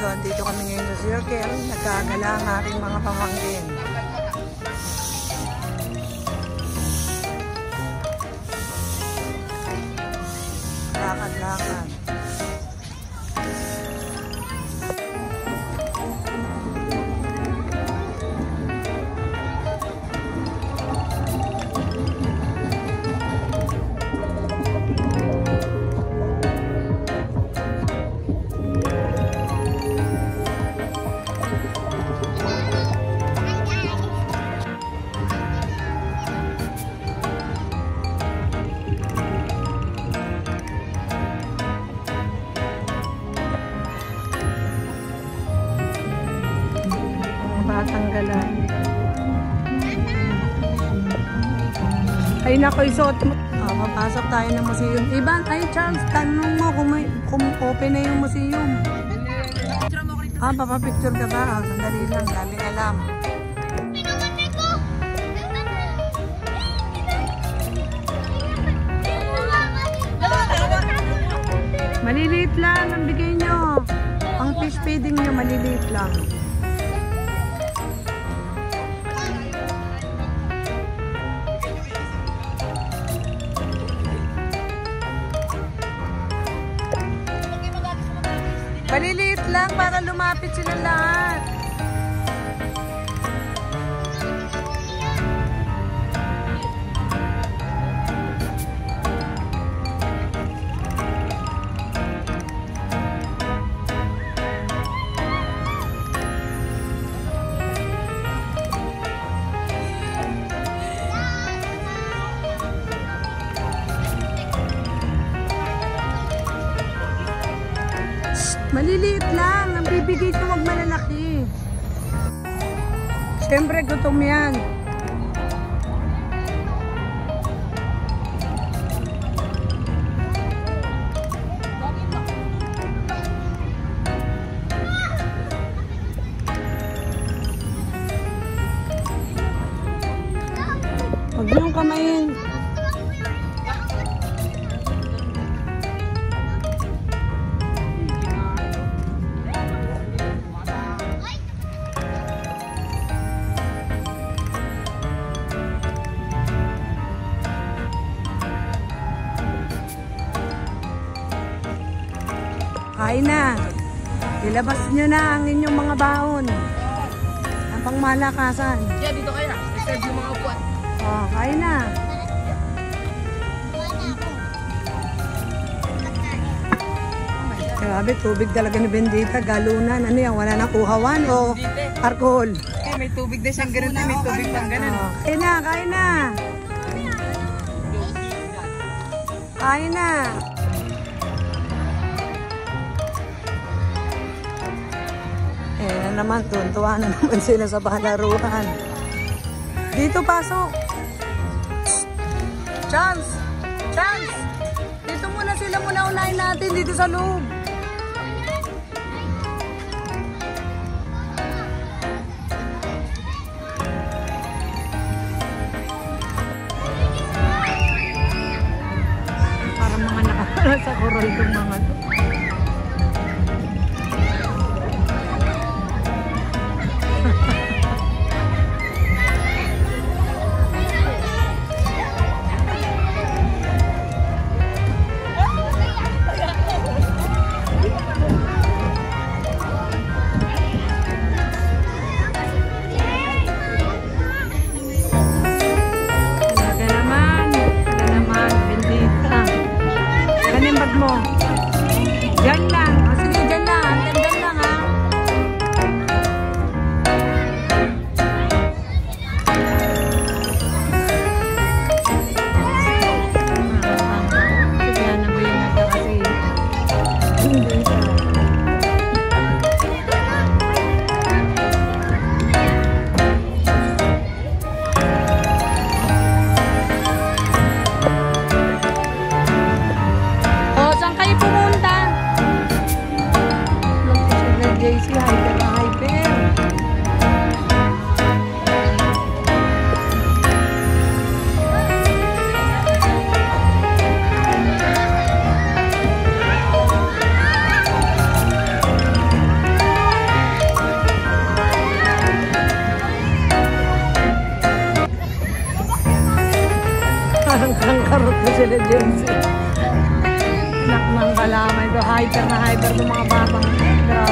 So, andito kami ngayon sa circle. Nagkagala ang aking mga pamangkin. Lakad-lakad. Tanggalan. Ay nako, isuot mo. Papasok tayo ng museum. Iban, ay Charles, tanong mo kung open na yung museum. Papapicture ka ba? Sandali lang, galing alam. Maliliit lang ang bigay nyo. Ang fish feeding nyo, maliliit lang. Maliliit lang para lumapit sila lahat. Maliliit lang. Ang bibigay ko, wag malalaki. Siyempre, gutom yan. Wag niyong kamayin. Kain na. Ilabas nyo na ang inyong mga baon. Ang pangmalakasan. Yeah, dito kayo na. I-serve yung mga upuan. Kain na. Grabe, tubig talaga ni Bendita. Galunan. Ano yan? Wala na kuhawan o alcohol? May tubig din siyang ganun. May tubig pang ganun. Kain na, kain na. Kain na. Naman, tuwan na naman sila sa palaruan. Dito, pasok. Chance! Chance! Dito muna sila, unahin natin dito sa loob. Parang mga nakakala sa koral itong mga to. Mo. Diyan lang. Sige, diyan lang. Diyan lang, ha. Kaya na mo yung nata kasi hindi siya. JC, hyper na hyper. hyper na hyper ng mga batang. Grabe.